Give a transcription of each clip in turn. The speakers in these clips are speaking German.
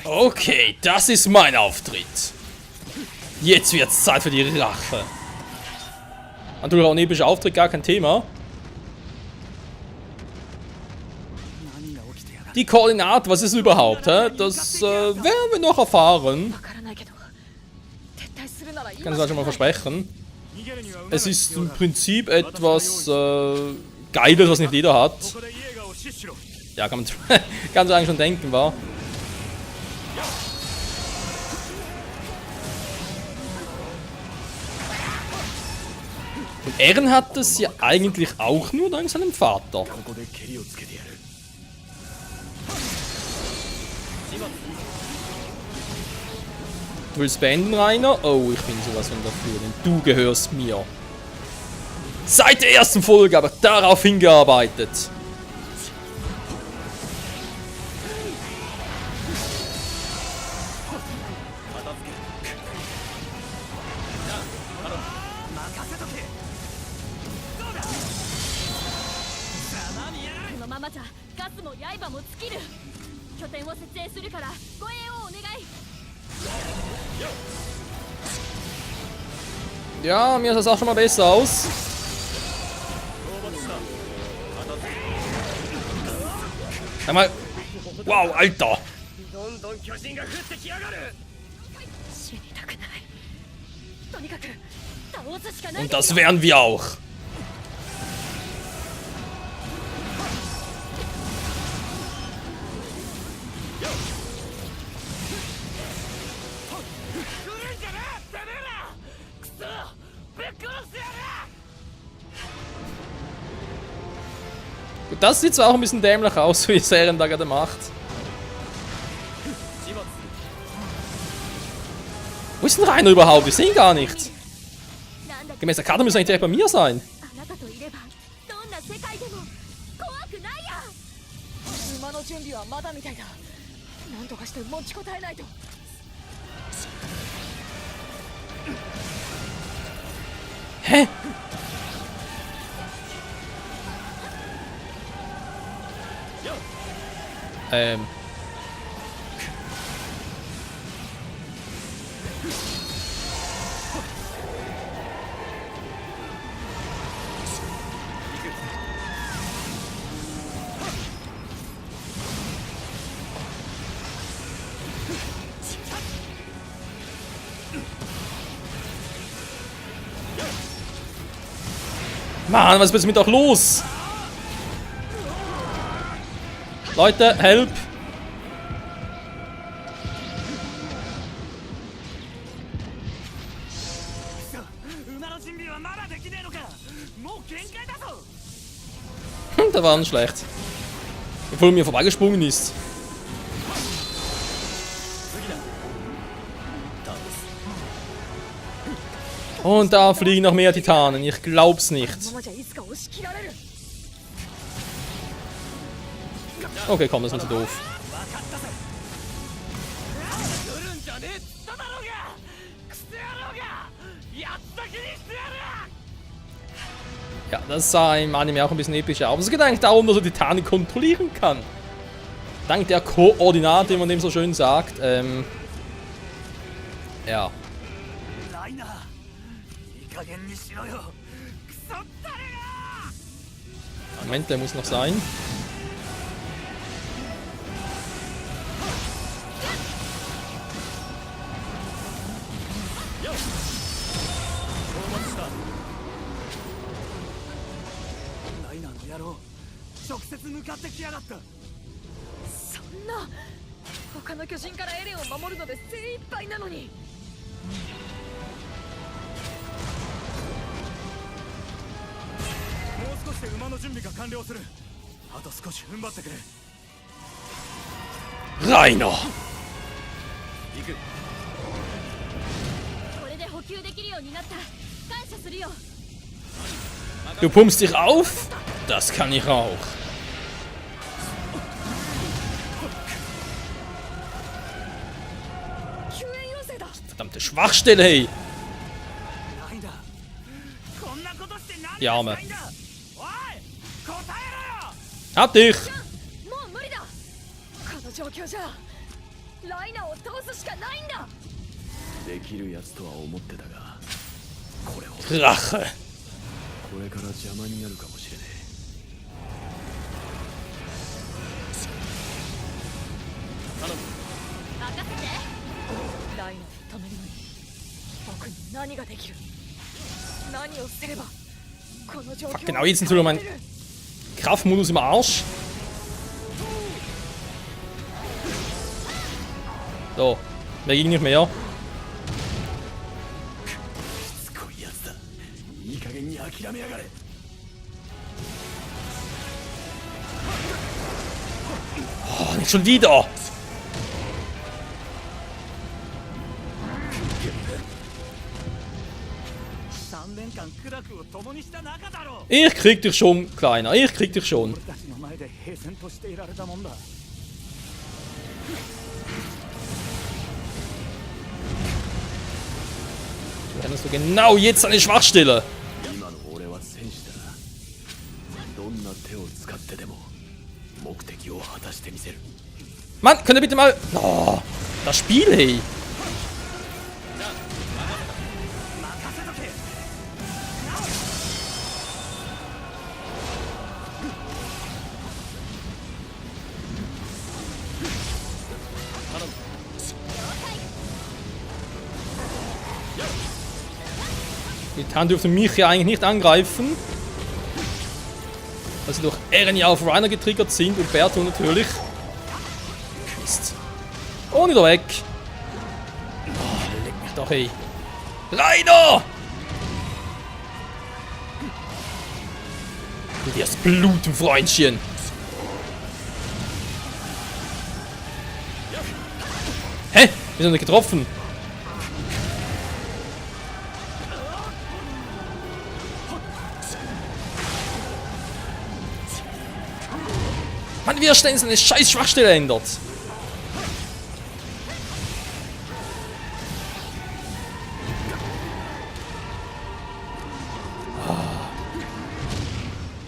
Okay, das ist mein Auftritt. Jetzt wird's Zeit für die Rache. Natürlich auch ein epischer Auftritt, gar kein Thema. Die Koordinate, was ist überhaupt? Hä? Das werden wir noch erfahren. Ich kann es halt schon mal versprechen. Es ist im Prinzip etwas Geiles, was nicht jeder hat. Ja, kann man ganz eigentlich schon denken, war. Und Eren hat es ja eigentlich auch nur dank seinem Vater. Du willst beenden, Rainer? Oh, ich bin sowas von dafür, denn du gehörst mir. Seit der ersten Folge aber darauf hingearbeitet. Ja, mir sah das auch schon mal besser aus. Einmal. Wow, Alter. Und das wären wir auch. Gut, das sieht zwar auch ein bisschen dämlich aus, wie Eren da gerade macht. Wo ist denn Rainer überhaupt? Wir sehen gar nichts. Gemäß der Karte müsste eigentlich direkt bei mir sein. Hä? Mann, was ist mit euch los? Leute, help! Der war nicht schlecht. Obwohl er mir vorbeigesprungen ist. Und da fliegen noch mehr Titanen. Ich glaub's nicht. Okay, komm, das ist nicht so doof. Ja, das sah im Anime auch ein bisschen epischer aus. Es geht eigentlich darum, dass er Titanen kontrollieren kann. Dank der Koordinate, wie man dem so schön sagt. Ja. Moment, der muss noch sein. Rainer! Du pumpst dich auf? Das kann ich auch. Verdammte Schwachstelle, hey! Die Arme. Hab dich! の状況じゃライナを倒すしかないんだ。できるやつとは思ってたが、これほど Drache. これから邪魔になるかもしれね任せて。ライナを止めるのに僕に何ができる。何をすればこの状況を Genau, jetzt sind wir mein Kraftmodus im Arsch. So, mehr ging nicht mehr. え。しつこいやつだ。いい加減に諦めやがれ。 Oh, nicht schon wieder. Ich krieg dich schon, Kleiner. Ich krieg dich schon. Du hättest du genau jetzt eine Schwachstelle. 今の俺は戦士だ。どんな手を使ってでも目的を果たしてみせる。 Mann, könnt ihr bitte mal... Oh, das Spiel, hey. Die Titan dürfen mich ja eigentlich nicht angreifen. Weil sie durch Eren auf Reiner getriggert sind und Berto natürlich. Mist. Und wieder weg. Oh, leck mich doch, ey. Reiner! Du dir das Blut, du Freundchen. Hä? Wir sind nicht getroffen. Mann, wie er ständig seine scheiß Schwachstelle ändert.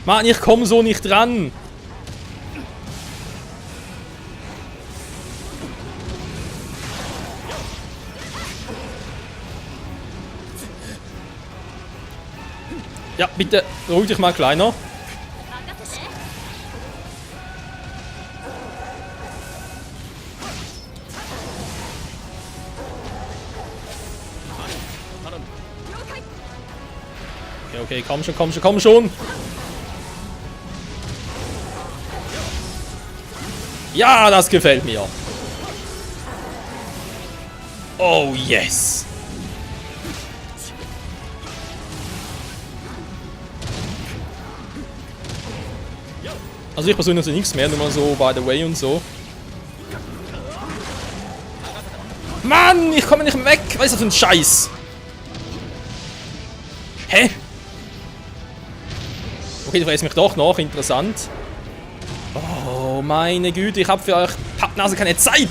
Mann, ich komme so nicht dran. Ja, bitte, ruhig dich mal, Kleiner. Okay, komm schon, komm schon, komm schon. Ja, das gefällt mir. Oh, yes. Also ich persönlich sehe nichts mehr, nur mal so by the way und so. Mann, ich komme nicht mehr weg. Was ist das für ein Scheiß? Hä? Okay, du fräst mich doch noch. Interessant. Oh, meine Güte. Ich habe für euch Pappnase keine Zeit.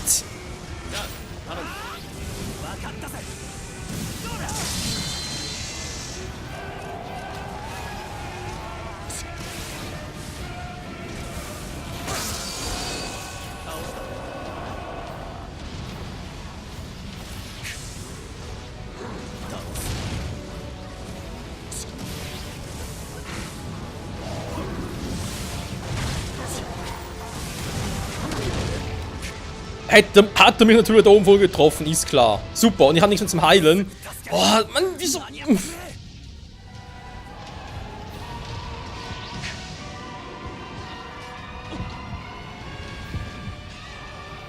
Hat er mich natürlich da oben voll getroffen, ist klar. Super, und ich habe nichts mehr zum Heilen. Oh, Mann, wieso?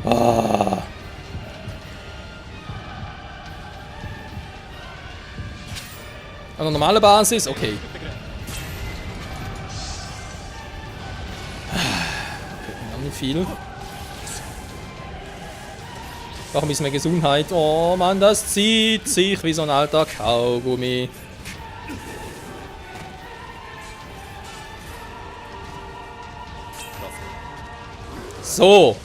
Oh. An der normalen Basis? Okay. Nicht viel. Noch ein bisschen mehr Gesundheit. Oh Mann, das zieht sich wie so ein alter Kaugummi. So.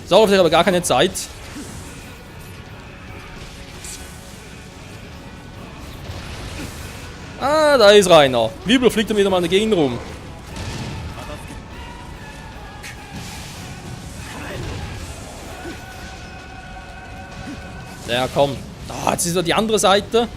So, ich habe aber gar keine Zeit. Ah, da ist Rainer. Wie überfliegt er wieder mal in der Gegend rum? Ja, komm. Ah, jetzt ist wieder die andere Seite.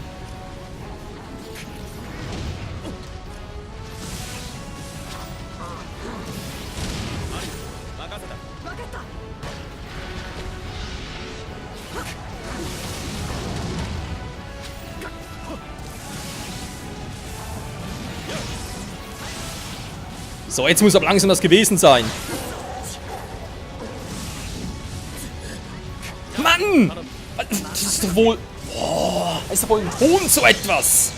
So, jetzt muss aber langsam das gewesen sein. Mann! Das ist doch wohl... Boah, das ist doch wohl ein Hohn, so etwas!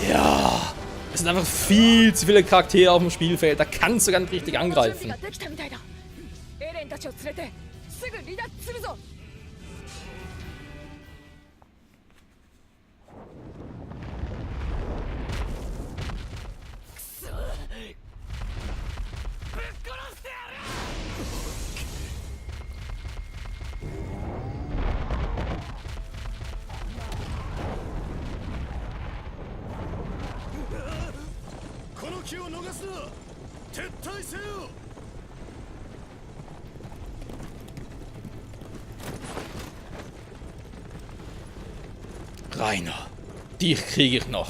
Ja... Es sind einfach viel zu viele Charaktere auf dem Spielfeld. Da kannst du gar nicht richtig angreifen. Rainer, dich kriege ich noch.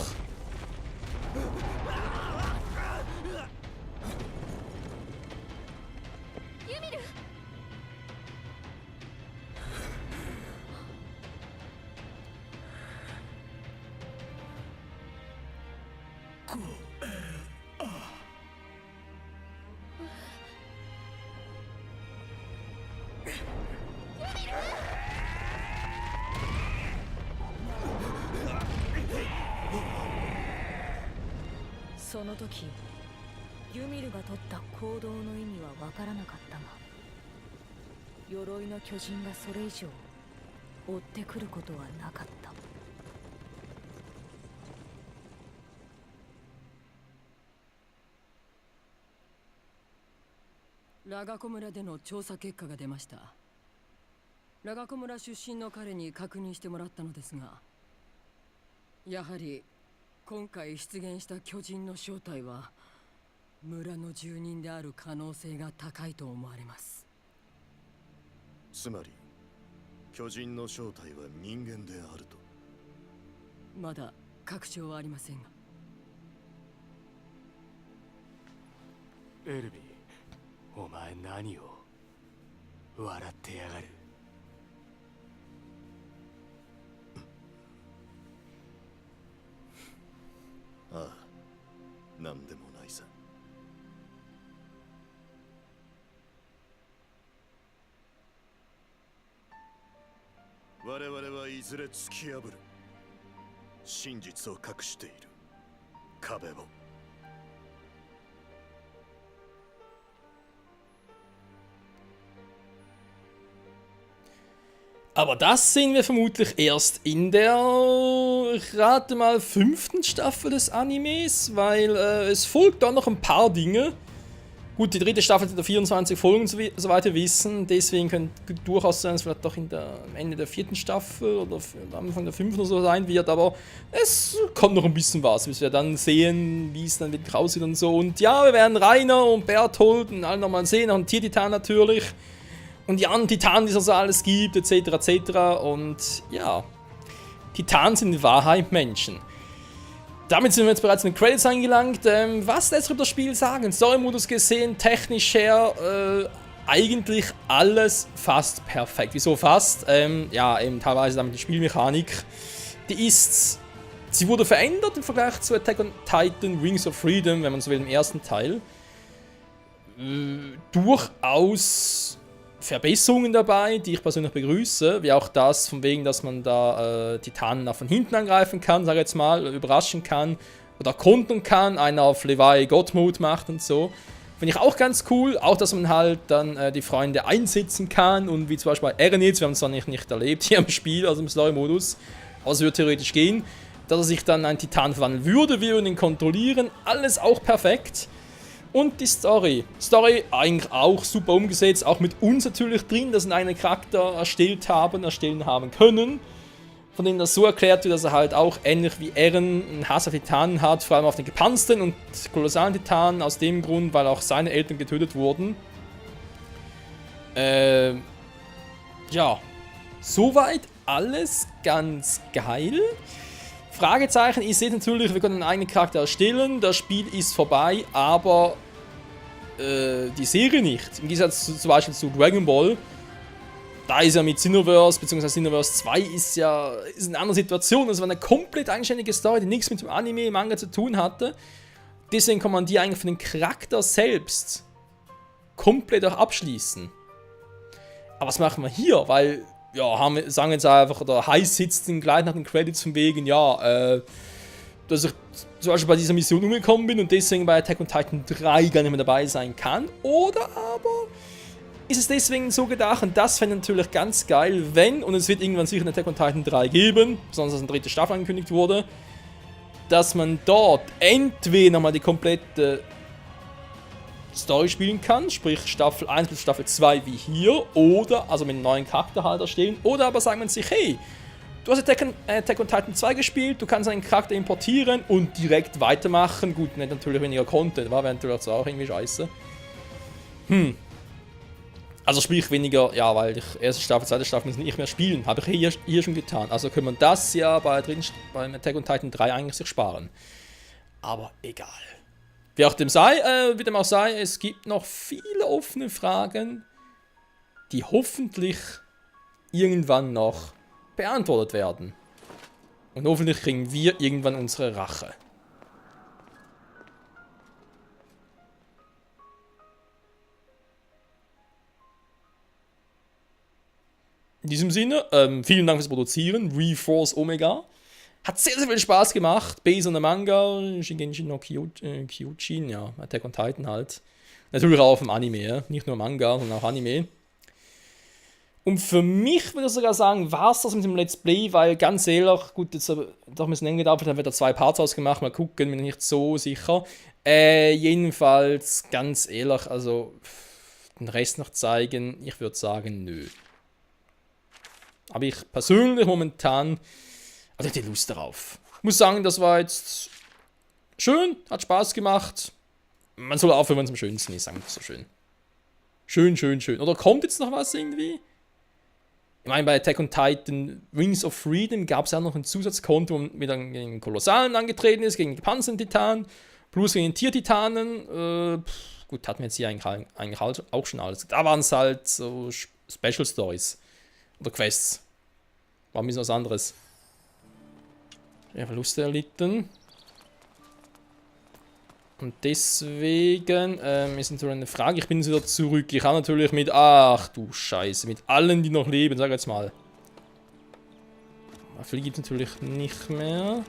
So の時ユミルが取った行動の意味は分からなかったが、鎧の巨人がそれ以上追ってくることはなかった。ラガコ村での調査結果が出ました。ラガコ村出身の彼に確認してもらったのですが、やはり今回出現した巨人の正体は村の住人である可能性が高いと思われます。つまり巨人の正体は人間であると。まだ確証はありませんが。エルビー、お前何を笑ってやがる。ああ、何でもないさ。我々はいずれ突き破る。真実を隠している壁を。Aber das sehen wir vermutlich erst in der, ich rate mal, 5. Staffel des Animes, weil es folgt da noch ein paar Dinge. Gut, die 3. Staffel hat 24 Folgen, soweit wir wissen, deswegen könnte durchaus sein, dass es vielleicht doch am Ende der 4. Staffel oder am Anfang der 5. oder so sein wird, aber es kommt noch ein bisschen was, bis wir dann sehen, wie es dann wirklich aussieht und so. Und ja, wir werden Rainer und Berthold und alle nochmal sehen, auch einen Tiertitan natürlich. Und die anderen Titanen, die es also alles gibt, etc. etc. Und ja, Titanen sind in Wahrheit Menschen. Damit sind wir jetzt bereits in den Credits angelangt. Was lässt sich über das Spiel sagen? Story-Modus gesehen, technisch her, eigentlich alles fast perfekt. Wieso fast? Ja, eben teilweise damit die Spielmechanik. Sie wurde verändert im Vergleich zu Attack on Titan Wings of Freedom, wenn man so will, im ersten Teil. Durchaus Verbesserungen dabei, die ich persönlich begrüße, wie auch das von wegen, dass man da Titanen auch von hinten angreifen kann, sage ich jetzt mal, überraschen kann oder kontern kann, einer auf Levi Gottmode macht und so. Finde ich auch ganz cool, auch dass man halt dann die Freunde einsetzen kann und wie zum Beispiel bei Eren jetzt, wir haben es zwar nicht erlebt hier im Spiel, also im Story-Modus, aber es würde theoretisch gehen, dass er sich dann in einen Titan verwandeln würde, wir würden ihn kontrollieren, alles auch perfekt. Und die Story eigentlich auch super umgesetzt, auch mit uns natürlich drin, dass wir einen Charakter erstellen haben können, von dem das so erklärt wird, dass er halt auch ähnlich wie Eren einen Hass auf Titanen hat, vor allem auf den gepanzerten und kolossalen Titanen, aus dem Grund, weil auch seine Eltern getötet wurden. Ja, soweit alles ganz geil. Fragezeichen, ich sehe natürlich, wir können einen eigenen Charakter erstellen, das Spiel ist vorbei, aber die Serie nicht. Im Gegensatz zum Beispiel zu Dragon Ball, da ist ja mit Xenoverse, beziehungsweise Xenoverse 2 ist eine andere Situation. Das war eine komplett eigenständige Story, die nichts mit dem Anime, Manga zu tun hatte. Deswegen kann man die eigentlich von den Charakter selbst komplett auch abschließen. Aber was machen wir hier? Weil, ja, sagen jetzt einfach, oder Heiß sitzt gleich nach den Credits von wegen, ja, dass ich zum Beispiel bei dieser Mission umgekommen bin und deswegen bei Attack on Titan 3 gar nicht mehr dabei sein kann. Oder aber ist es deswegen so gedacht, und das fände ich natürlich ganz geil, wenn, und es wird irgendwann sicher eine Attack on Titan 3 geben, besonders als eine 3. Staffel angekündigt wurde, dass man dort entweder nochmal die komplette Story spielen kann, sprich Staffel 1 bis Staffel 2 wie hier, oder, also mit einem neuen Charakter halt erstellen, oder aber sagt man sich, hey, du hast Attack on Titan 2 gespielt, du kannst einen Charakter importieren und direkt weitermachen. Gut, nicht natürlich weniger Content, war natürlich auch irgendwie scheiße. Also sprich weniger, ja, weil ich erste Staffel, zweite Staffel muss nicht mehr spielen. Habe ich hier schon getan. Also können wir das ja beim Attack on Titan 3 eigentlich sich sparen. Aber egal. Wie auch dem auch sei, es gibt noch viele offene Fragen, die hoffentlich irgendwann noch beantwortet werden. Und hoffentlich kriegen wir irgendwann unsere Rache. In diesem Sinne, vielen Dank fürs Produzieren. Reforce Omega. Hat sehr, sehr viel Spaß gemacht. Based on the Manga, Shingeki no Kyojin, ja, Attack on Titan halt. Natürlich auch auf dem Anime, ja. Nicht nur Manga, sondern auch Anime. Und für mich würde ich sogar sagen, war es das mit dem Let's Play, weil ganz ehrlich, gut, jetzt doch ein bisschen eng gedauert, dann wird da 2 Parts ausgemacht, mal gucken, bin ich nicht so sicher. Jedenfalls, ganz ehrlich, also den Rest noch zeigen, ich würde sagen, nö. Aber ich persönlich momentan hatte die Lust darauf. Ich muss sagen, das war jetzt schön, hat Spaß gemacht. Man soll aufhören, wenn es am schönsten ist, sagen wir so schön. Schön, schön, schön. Oder kommt jetzt noch was irgendwie? Ich meine, bei Attack on Titan Wings of Freedom gab es ja noch ein Zusatzkonto, wo man wieder gegen den Kolossalen angetreten ist, gegen den Gepanzerten-Titan, plus gegen den Tiertitanen. Gut, hatten wir jetzt hier eigentlich auch schon alles. Da waren es halt so Special Stories. Oder Quests. War ein bisschen was anderes. Ja, Verluste erlitten. Und deswegen ist natürlich eine Frage. Ich bin jetzt wieder zurück. Ich kann natürlich mit. Ach du Scheiße. Mit allen, die noch leben, sag jetzt mal. Viele gibt es natürlich nicht mehr.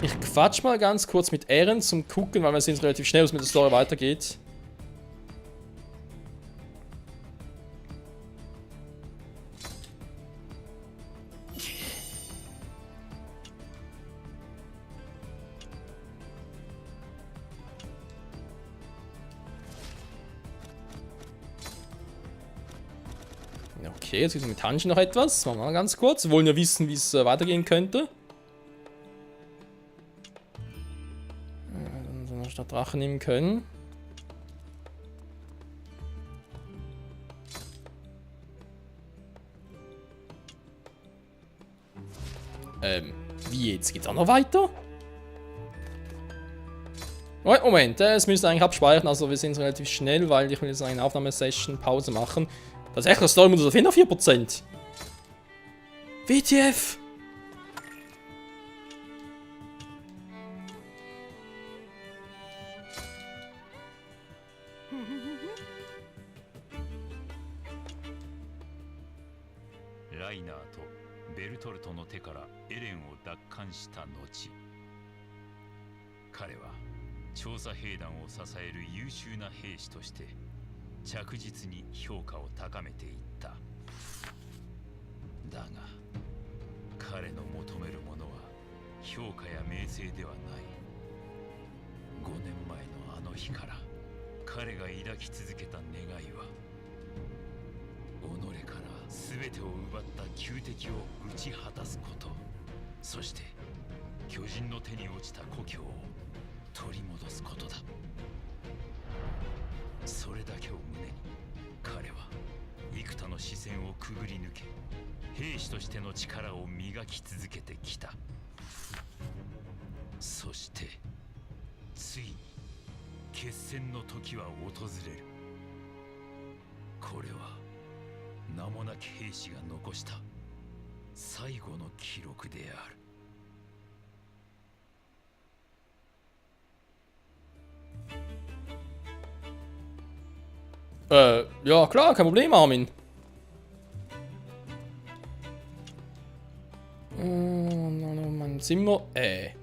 Ich quatsch mal ganz kurz mit Eren zum Gucken, weil wir sehen relativ schnell, was mit der Story weitergeht. Okay, jetzt gibt es mit Hanji noch etwas. Machen wir mal ganz kurz. Wir wollen ja wissen, wie es weitergehen könnte. Dann sollen wir statt Drache nehmen können. Wie jetzt? Geht's auch noch weiter? Moment, es müsste eigentlich abspeichern, also wir sind relativ schnell, weil ich will jetzt eine Aufnahmesession Pause machen. Tatsächlich, das Story-Modus auf 4%. WTF! Rainer とベルトルトの手からエレンを奪還した後、彼は調査兵団を支える優秀な兵士として着実に評価を高めていった。だが彼の求めるものは評価や名声ではない。5年前のあの日から彼が抱き続けた願いは、己から全てを奪った仇敵を打ち果たすこと、そして巨人の手に落ちた故郷を取り戻すことだ。それだけを胸に彼は幾多の視線をくぐり抜け兵士としての力を磨き続けてきた。そしてついに決戦の時は訪れる。これは名もなき兵士が残した最後の記録である。Ja, klar, kein Problem, Armin. Mann, sind wir. .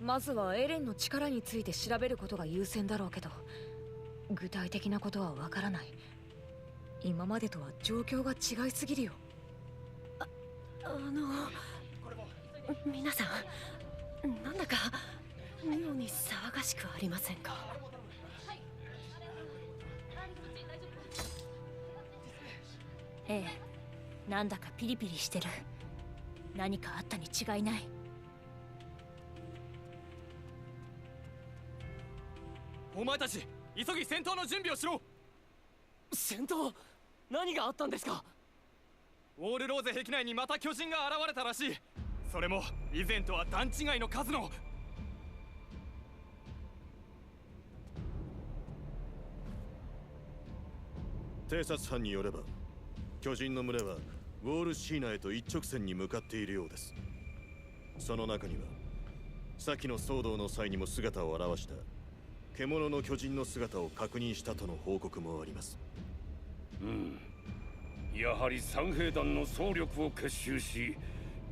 まずはエレンの力について調べることが優先だろうけど、具体的なことはわからない。今までとは状況が違いすぎるよ。皆さん、なんだか妙に騒がしくありませんか？ええ、なんだかピリピリしてる。何かあったに違いない。お前たち、急ぎ戦闘の準備をしろ。戦闘？何があったんですか？ウォールローゼ壁内にまた巨人が現れたらしい。それも以前とは段違いの数の。偵察班によれば巨人の群れはウォールシーナへと一直線に向かっているようです。その中には先の騒動の際にも姿を現した獣の巨人の姿を確認したとの報告もあります。やはり三兵団の総力を結集し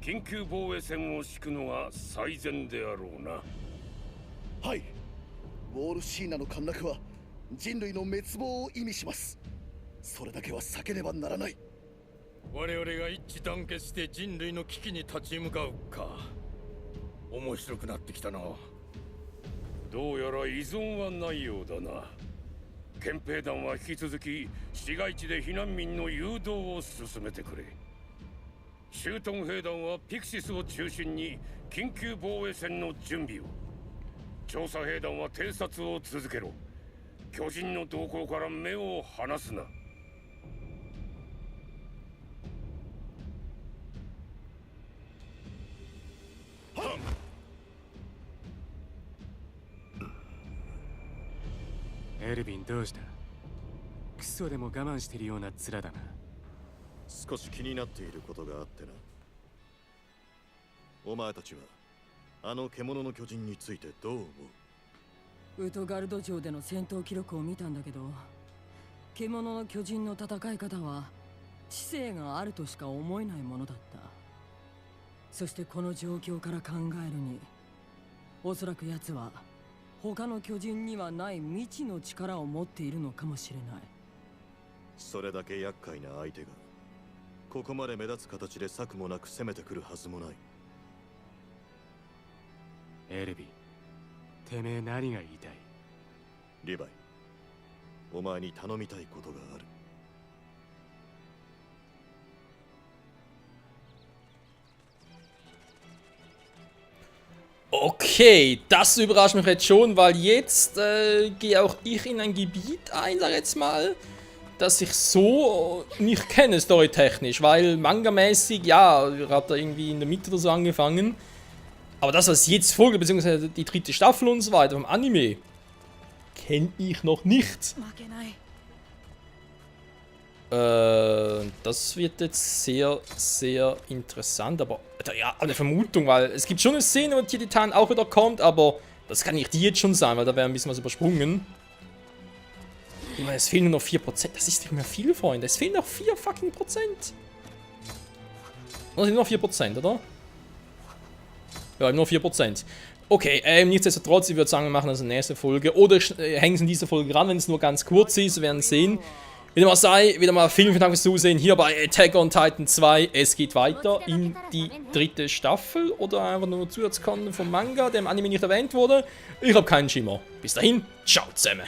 緊急防衛線を敷くのが最善であろうな。はい、ウォールシーナの陥落は人類の滅亡を意味します。それだけは避けねばならない。我々が一致団結して人類の危機に立ち向かうか。面白くなってきたな。どうやら依存はないようだな。憲兵団は引き続き市街地で避難民の誘導を進めてくれ。シュートン兵団はピクシスを中心に緊急防衛戦の準備を。調査兵団は偵察を続けろ。巨人の動向から目を離すな。エルヴィン、どうした？クソでも我慢してるような面だな。少し気になっていることがあってな。お前たちはあの獣の巨人についてどう思う？ウトガルド城での戦闘記録を見たんだけど、獣の巨人の戦い方は知性があるとしか思えないものだった。そしてこの状況から考えるに、おそらく奴は他の巨人にはない未知の力を持っているのかもしれない。それだけ厄介な相手がここまで目立つ形で策もなく攻めてくるはずもない。エルヴィン、てめえ何が言いたい？リヴァイ、お前に頼みたいことがある。Okay, das überrascht mich jetzt schon, weil jetzt gehe auch ich in ein Gebiet ein, sag jetzt mal, das ich so nicht kenne, storytechnisch, weil mangamäßig, ja, hat er irgendwie in der Mitte oder so angefangen. Aber das, was jetzt folgt, beziehungsweise die dritte Staffel und so weiter vom Anime, kenne ich noch nicht. Das wird jetzt sehr, sehr interessant, aber ja, eine Vermutung, weil es gibt schon eine Szene, wo Titan auch wieder kommt, aber das kann nicht die jetzt schon sein, weil da wäre ein bisschen was übersprungen. Ich meine, es fehlen nur noch 4%, das ist nicht mehr viel, Freunde, es fehlen noch 4 fucking Prozent. Oder sind nur 4%, oder? Ja, nur 4%. Okay, nichtsdestotrotz, ich würde sagen, wir machen das in der nächsten Folge, oder hängen es in diese Folge ran, wenn es nur ganz kurz ist, wir werden sehen. Wie dem auch sei, wieder mal vielen Dank fürs Zusehen hier bei Attack on Titan 2. Es geht weiter in die dritte Staffel oder einfach nur Zusatzcontent vom Manga, der im Anime nicht erwähnt wurde. Ich habe keinen Schimmer. Bis dahin, ciao zusammen.